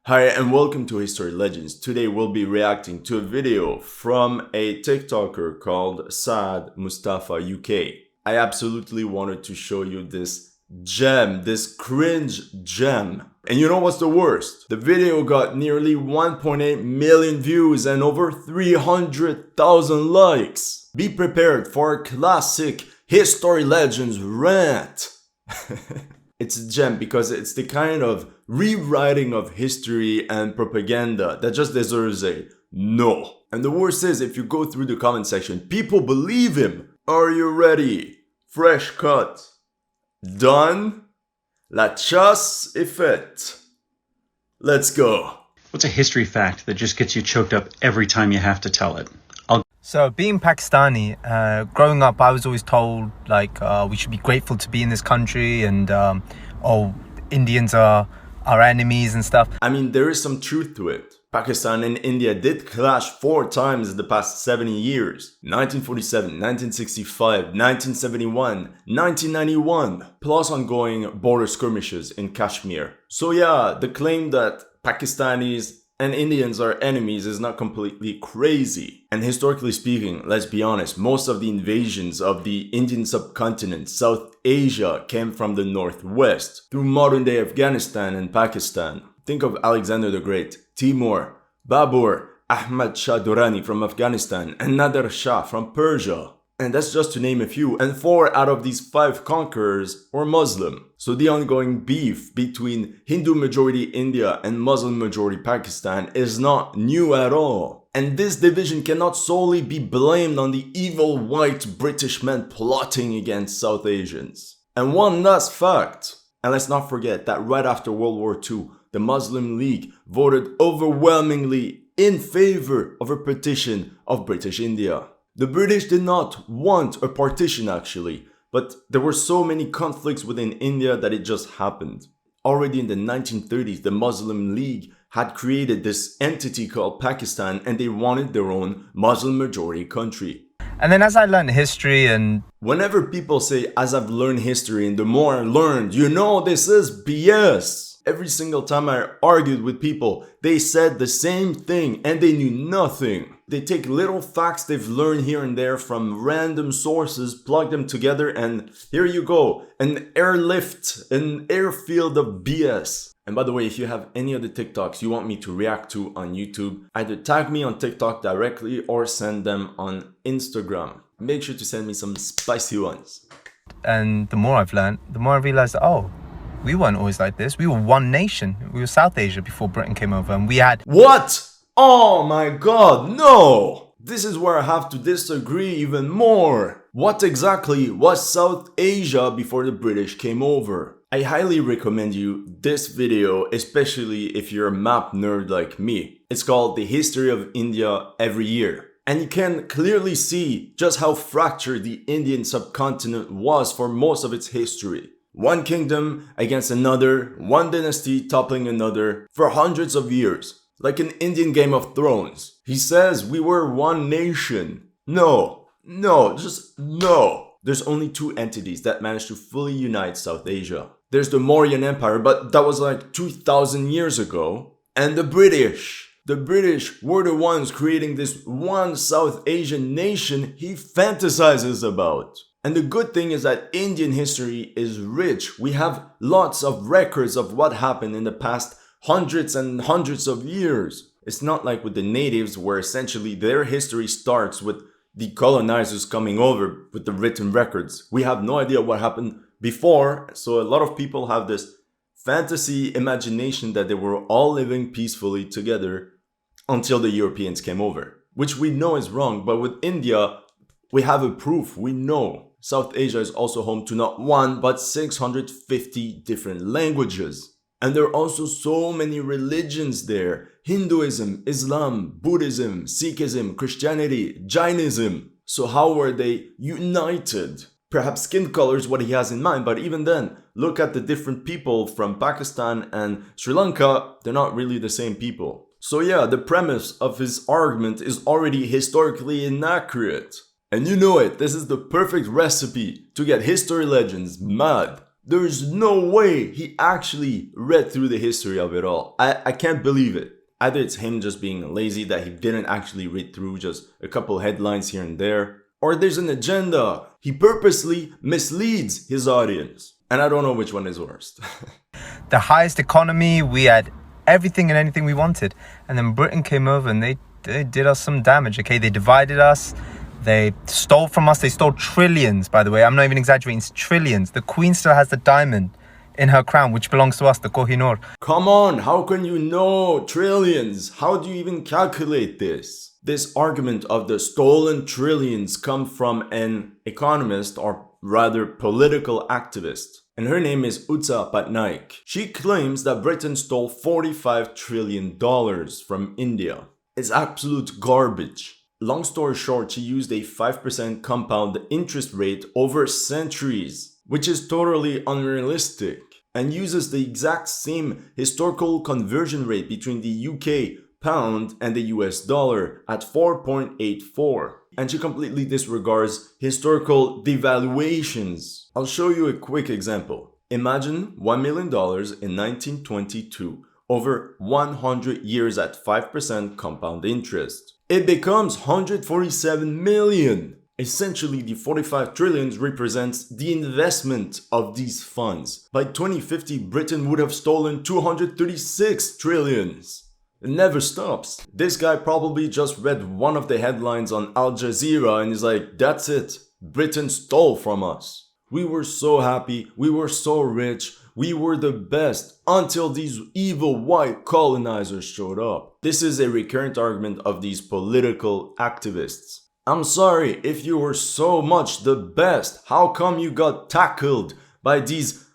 Hi and welcome to History Legends. Today we'll be reacting to a video from a TikToker called Saad Mustafa UK. I absolutely wanted to show you this gem, this cringe gem. And you know what's the worst? The video got nearly 1.8 million views and over 300,000 likes. Be prepared for a classic History Legends rant. It's a gem because it's the kind of rewriting of history and propaganda that just deserves a no. And the worst is, if you go through the comment section, people believe him. Are you ready? Fresh cut. Done? La chasse est faite. Let's go. What's a history fact that just gets you choked up every time you have to tell it? So being Pakistani, growing up, I was always told we should be grateful to be in this country and Indians are our enemies and stuff. I mean, there is some truth to it. Pakistan and India did clash 4 times in the past 70 years. 1947, 1965, 1971, 1991, plus ongoing border skirmishes in Kashmir. So yeah, the claim that Pakistanis and Indians are enemies is not completely crazy. And historically speaking, let's be honest, most of the invasions of the Indian subcontinent, South Asia, came from the northwest, through modern-day Afghanistan and Pakistan. Think of Alexander the Great, Timur, Babur, Ahmad Shah Durrani from Afghanistan, and Nader Shah from Persia. And that's just to name a few, and 4 out of these 5 conquerors were Muslim. So the ongoing beef between Hindu-majority India and Muslim-majority Pakistan is not new at all. And this division cannot solely be blamed on the evil white British men plotting against South Asians. And one last fact, and let's not forget that right after World War II, the Muslim League voted overwhelmingly in favor of a partition of British India. The British did not want a partition actually, but there were so many conflicts within India that it just happened. Already in the 1930s, the Muslim League had created this entity called Pakistan and they wanted their own Muslim majority country. And then as I learned history and... Whenever people say, as I've learned history and the more I learned, you know this is BS. Every single time I argued with people, they said the same thing and they knew nothing. They take little facts they've learned here and there from random sources, plug them together, and here you go, an airlift, an airfield of BS. And by the way, if you have any other TikToks you want me to react to on YouTube, either tag me on TikTok directly or send them on Instagram. Make sure to send me some spicy ones. And the more I've learned, the more I realized, we weren't always like this. We were one nation. We were South Asia before Britain came over, and we had... What? Oh my god, no! This is where I have to disagree even more. What exactly was South Asia before the British came over? I highly recommend you this video, especially if you're a map nerd like me. It's called The History of India Every Year. And you can clearly see just how fractured the Indian subcontinent was for most of its history. One kingdom against another, one dynasty toppling another for hundreds of years. Like an Indian Game of Thrones. He says we were one nation. No, just no. There's only 2 entities that managed to fully unite South Asia. There's the Mauryan Empire, but that was like 2,000 years ago. And the British. The British were the ones creating this one South Asian nation he fantasizes about. And the good thing is that Indian history is rich. We have lots of records of what happened in the past hundreds and hundreds of years. It's not like with the natives where essentially their history starts with the colonizers coming over with the written records. We have no idea what happened before, so a lot of people have this fantasy imagination that they were all living peacefully together until the Europeans came over, which we know is wrong. But with India, we have a proof. We know South Asia is also home to not 1 but 650 different languages. And there are also so many religions there. Hinduism, Islam, Buddhism, Sikhism, Christianity, Jainism. So how were they united? Perhaps skin color is what he has in mind, but even then, look at the different people from Pakistan and Sri Lanka, they're not really the same people. So yeah, the premise of his argument is already historically inaccurate. And you know it, this is the perfect recipe to get History Legends mad. There's no way he actually read through the history of it all. I can't believe it. Either it's him just being lazy that he didn't actually read through just a couple headlines here and there, or there's an agenda. He purposely misleads his audience. And I don't know which one is worst. The highest economy, we had everything and anything we wanted. And then Britain came over and they did us some damage, okay? They divided us. They stole from us. They stole trillions, by the way. I'm not even exaggerating. It's trillions. The Queen still has the diamond in her crown, which belongs to us, the Kohinoor. Come on, how can you know trillions? How do you even calculate this? This argument of the stolen trillions come from an economist, or rather political activist. And her name is Utsa Patnaik. She claims that Britain stole $45 trillion from India. It's absolute garbage. Long story short, she used a 5% compound interest rate over centuries, which is totally unrealistic, and uses the exact same historical conversion rate between the UK pound and the US dollar at 4.84. And she completely disregards historical devaluations. I'll show you a quick example. Imagine $1 million in 1922 over 100 years at 5% compound interest. It becomes 147 million. Essentially, the 45 trillions represents the investment of these funds. By 2050, Britain would have stolen 236 trillions. It never stops. This guy probably just read one of the headlines on Al Jazeera and is like, that's it. Britain stole from us. We were so happy. We were so rich. We were the best until these evil white colonizers showed up. This is a recurrent argument of these political activists. I'm sorry, if you were so much the best, how come you got tackled by these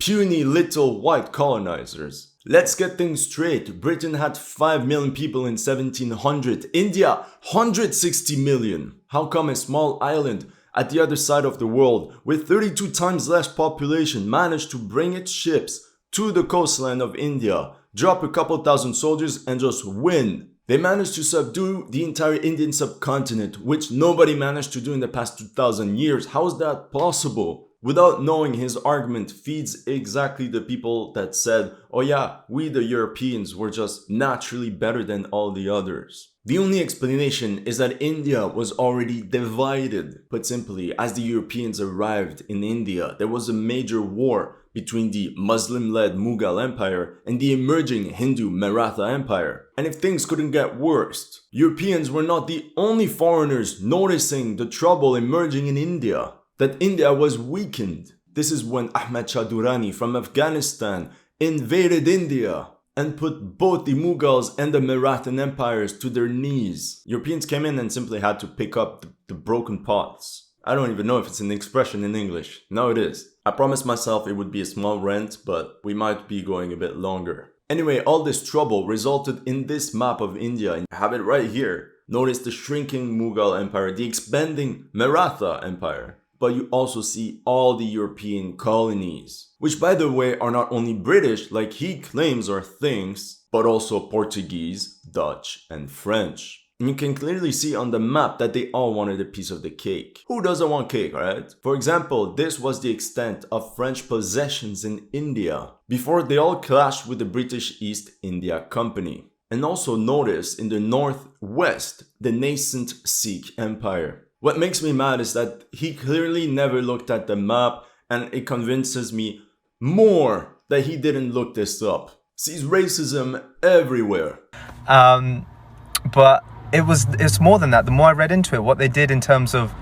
puny little white colonizers? Let's get things straight. Britain had 5 million people in 1700. India, 160 million. How come a small island at the other side of the world, with 32 times less population, managed to bring its ships to the coastline of India, drop a couple thousand soldiers and just win? They managed to subdue the entire Indian subcontinent, which nobody managed to do in the past 2,000 years. How is that possible? Without knowing, his argument feeds exactly the people that said, oh yeah, we the Europeans were just naturally better than all the others. The only explanation is that India was already divided. Put simply, as the Europeans arrived in India, there was a major war between the Muslim-led Mughal Empire and the emerging Hindu Maratha Empire. And if things couldn't get worse, Europeans were not the only foreigners noticing the trouble emerging in India. That India was weakened. This is when Ahmad Shah Durrani from Afghanistan invaded India and put both the Mughals and the Marathan empires to their knees. Europeans came in and simply had to pick up the broken pots. I don't even know if it's an expression in English. No, it is. I promised myself it would be a small rant, but we might be going a bit longer. Anyway, all this trouble resulted in this map of India, and I have it right here. Notice the shrinking Mughal empire, the expanding Maratha empire. But you also see all the European colonies, which by the way are not only British like he claims or thinks, but also Portuguese, Dutch, and French. And you can clearly see on the map that they all wanted a piece of the cake. Who doesn't want cake, right? For example, this was the extent of French possessions in India before they all clashed with the British East India Company. And also notice in the northwest, the nascent Sikh Empire. What makes me mad is that he clearly never looked at the map, and it convinces me more that he didn't look this up. Sees racism everywhere. But it's more than that. The more I read into it, what they did in terms of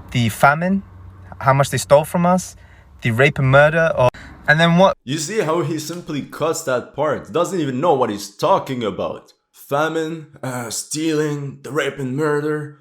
the famine, how much they stole from us, the rape and murder, and then what? You see how he simply cuts that part, doesn't even know what he's talking about. Famine, stealing, the rape and murder.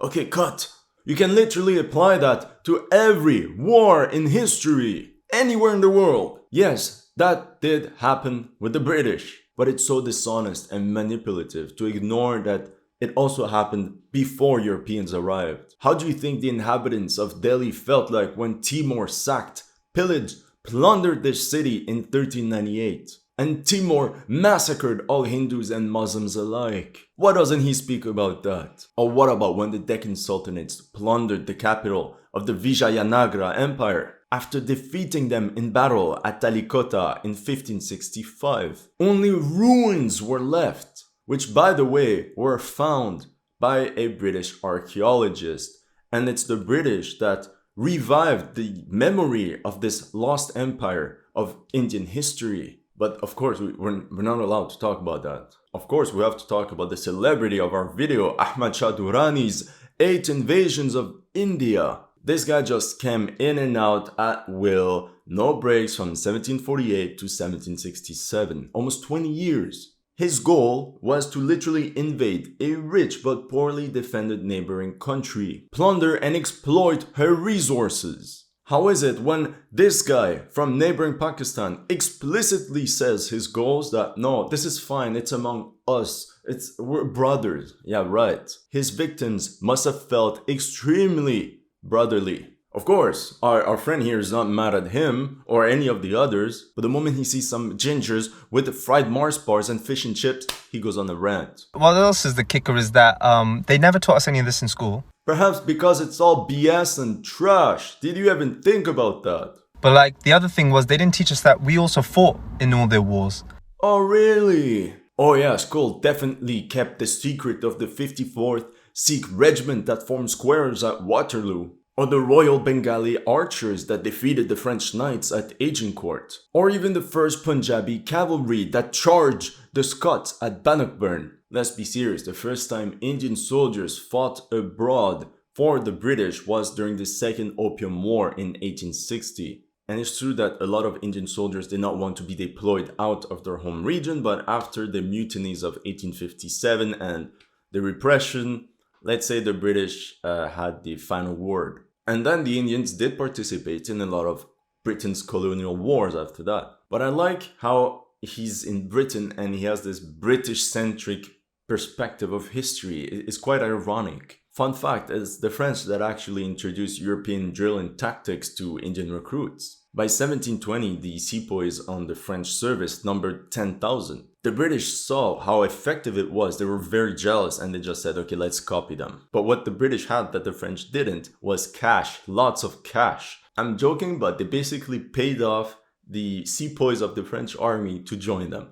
Okay, cut. You can literally apply that to every war in history, anywhere in the world. Yes, that did happen with the British, but it's so dishonest and manipulative to ignore that it also happened before Europeans arrived. How do you think the inhabitants of Delhi felt like when Timur sacked, pillaged, plundered this city in 1398? And Timur massacred all Hindus and Muslims alike. Why doesn't he speak about that? Or what about when the Deccan Sultanates plundered the capital of the Vijayanagara Empire? after defeating them in battle at Talikota in 1565. Only ruins were left, which by the way were found by a British archaeologist. And it's the British that revived the memory of this lost empire of Indian history. But of course, we're not allowed to talk about that. Of course, we have to talk about the celebrity of our video, Ahmad Shah Durrani's 8 invasions of India. This guy just came in and out at will, no breaks from 1748 to 1767, almost 20 years. His goal was to literally invade a rich but poorly defended neighboring country, plunder and exploit her resources. How is it when this guy from neighboring Pakistan explicitly says his goals that no, this is fine, it's among us, we're brothers. Yeah, right. His victims must have felt extremely brotherly. Of course, our friend here is not mad at him or any of the others, but the moment he sees some gingers with fried Mars bars and fish and chips, he goes on a rant. What else is the kicker is that they never taught us any of this in school. Perhaps because it's all BS and trash. Did you even think about that? But like, the other thing was they didn't teach us that we also fought in all their wars. Oh, really? Oh yeah, school definitely kept the secret of the 54th Sikh regiment that formed squares at Waterloo. Or the Royal Bengali archers that defeated the French knights at Agincourt. Or even the first Punjabi cavalry that charged the Scots at Bannockburn. Let's be serious, the first time Indian soldiers fought abroad for the British was during the Second Opium War in 1860. And it's true that a lot of Indian soldiers did not want to be deployed out of their home region, but after the mutinies of 1857 and the repression, let's say the British had the final word. And then the Indians did participate in a lot of Britain's colonial wars after that. But I like how he's in Britain and he has this British-centric perspective of history. It's quite ironic. Fun fact is the French that actually introduced European drill and tactics to Indian recruits. By 1720, the sepoys on the French service numbered 10,000. The British saw how effective it was. They were very jealous and they just said, okay, let's copy them. But what the British had that the French didn't was cash, lots of cash. I'm joking, but they basically paid off the sepoys of the French army to join them.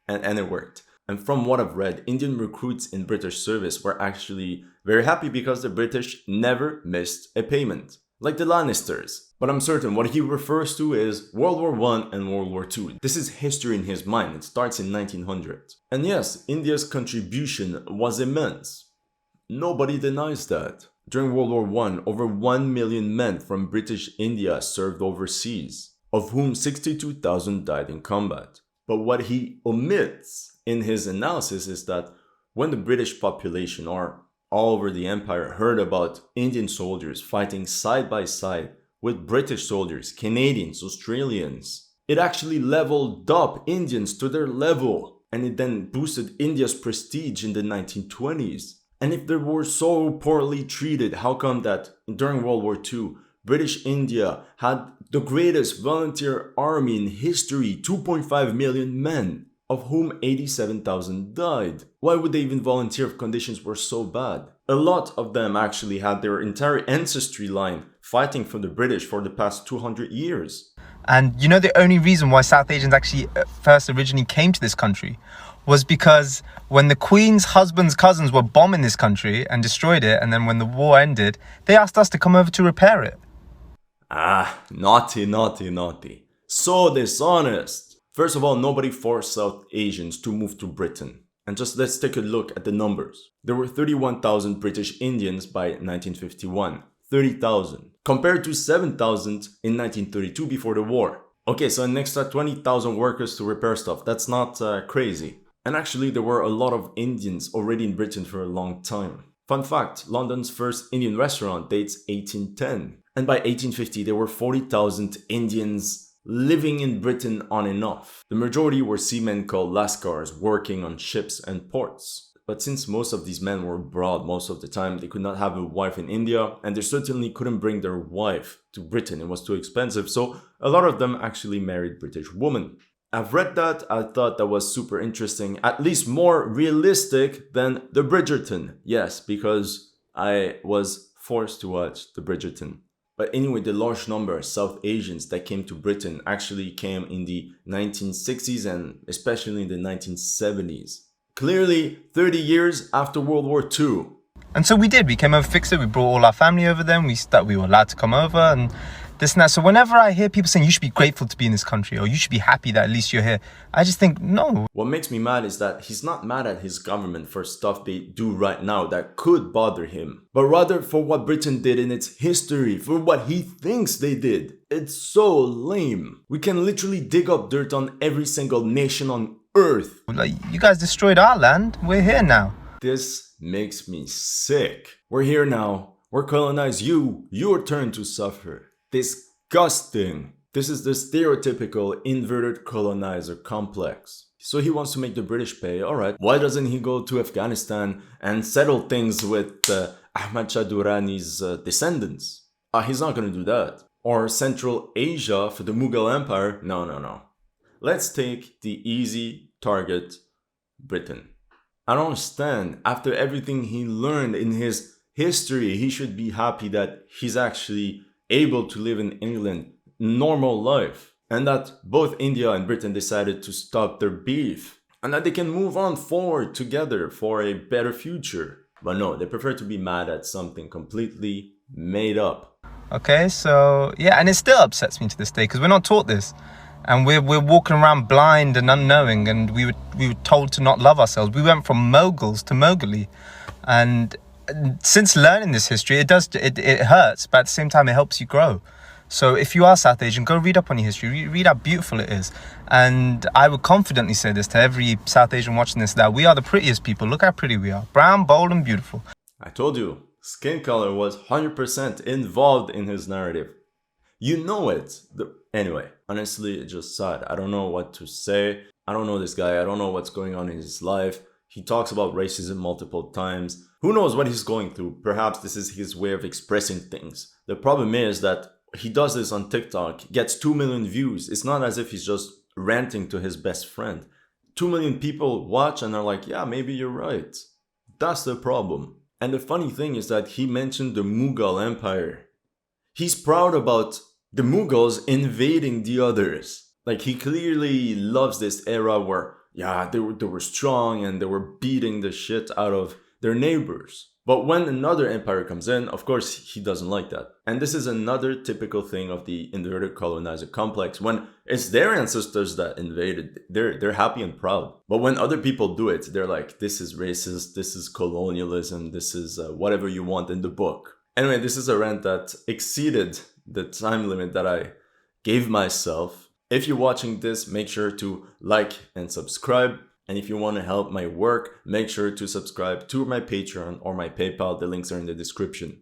and it worked. And from what I've read, Indian recruits in British service were actually very happy because the British never missed a payment. Like the Lannisters. But I'm certain what he refers to is World War I and World War II. This is history in his mind. It starts in 1900. And yes, India's contribution was immense. Nobody denies that. During World War I, over 1 million men from British India served overseas, of whom 62,000 died in combat. But what he omits in his analysis is that when the British population or all over the empire heard about Indian soldiers fighting side by side with British soldiers, Canadians, Australians, it actually leveled up Indians to their level, and it then boosted India's prestige in the 1920s. And if they were so poorly treated, how come that during World War II, British India had the greatest volunteer army in history, 2.5 million men, of whom 87,000 died? Why would they even volunteer if conditions were so bad? A lot of them actually had their entire ancestry line fighting for the British for the past 200 years. And you know, the only reason why South Asians actually first originally came to this country was because when the Queen's husband's cousins were bombing this country and destroyed it, and then when the war ended, they asked us to come over to repair it. Ah, naughty, naughty, naughty. So dishonest. First of all, nobody forced South Asians to move to Britain. And just let's take a look at the numbers. There were 31,000 British Indians by 1951. 30,000. Compared to 7,000 in 1932 before the war. Okay, so an extra 20,000 workers to repair stuff. That's not crazy. And actually, there were a lot of Indians already in Britain for a long time. Fun fact, London's first Indian restaurant dates 1810. And by 1850, there were 40,000 Indians living in Britain on and off. The majority were seamen called lascars working on ships and ports. But since most of these men were abroad most of the time, they could not have a wife in India, and they certainly couldn't bring their wife to Britain. It was too expensive, so a lot of them actually married British women. I've read that, I thought that was super interesting, at least more realistic than the Bridgerton. Yes, because I was forced to watch the Bridgerton. But anyway, the large number of South Asians that came to Britain actually came in the 1960s and especially in the 1970s. Clearly, 30 years after World War II. And so we did. We came over, fixed it. We brought all our family over then. We were allowed to come over and this and that. So whenever I hear people saying you should be grateful to be in this country or you should be happy that at least you're here, I just think, no. What makes me mad is that he's not mad at his government for stuff they do right now that could bother him, but rather for what Britain did in its history, for what he thinks they did. It's so lame. We can literally dig up dirt on every single nation on Earth. Like, you guys destroyed our land. We're here now. This makes me sick. We're here now. We're colonized you. Your turn to suffer. Disgusting. This is the stereotypical inverted colonizer complex. So he wants to make the British pay. Alright, why doesn't he go to Afghanistan and settle things with Ahmad Shah Durrani's descendants? He's not gonna do that. Or Central Asia for the Mughal Empire. No. Let's take the easy target, Britain. I don't understand. After everything he learned in his history, he should be happy that he's actually able to live in England, normal life, and that both India and Britain decided to stop their beef, and that they can move on forward together for a better future. But no, they prefer to be mad at something completely made up. Okay, so yeah, and it still upsets me to this day because we're not taught this. And we're walking around blind and unknowing, and we were told to not love ourselves. We went from Moguls to Mowgli, and since learning this history, it hurts, but at the same time, it helps you grow. So if you are South Asian, go read up on your history. Read how beautiful it is. And I would confidently say this to every South Asian watching this, that we are the prettiest people. Look how pretty we are. Brown, bold, and beautiful. I told you, skin color was 100% involved in his narrative. You know it. Anyway, honestly, it's just sad. I don't know what to say. I don't know this guy. I don't know what's going on in his life. He talks about racism multiple times. Who knows what he's going through? Perhaps this is his way of expressing things. The problem is that he does this on TikTok, gets 2 million views. It's not as if he's just ranting to his best friend. 2 million people watch and are like, yeah, maybe you're right. That's the problem. And the funny thing is that he mentioned the Mughal Empire. He's proud about the Mughals invading the others. Like, he clearly loves this era where, yeah, they were strong and they were beating the shit out of their neighbors. But when another empire comes in, of course, he doesn't like that. And this is another typical thing of the inverted colonizer complex. When it's their ancestors that invaded, they're happy and proud. But when other people do it, they're like, this is racist, this is colonialism, this is whatever you want in the book. Anyway, this is a rant that exceeded the time limit that I gave myself. If you're watching this, make sure to like and subscribe. And if you want to help my work, make sure to subscribe to my Patreon or my PayPal. The links are in the description.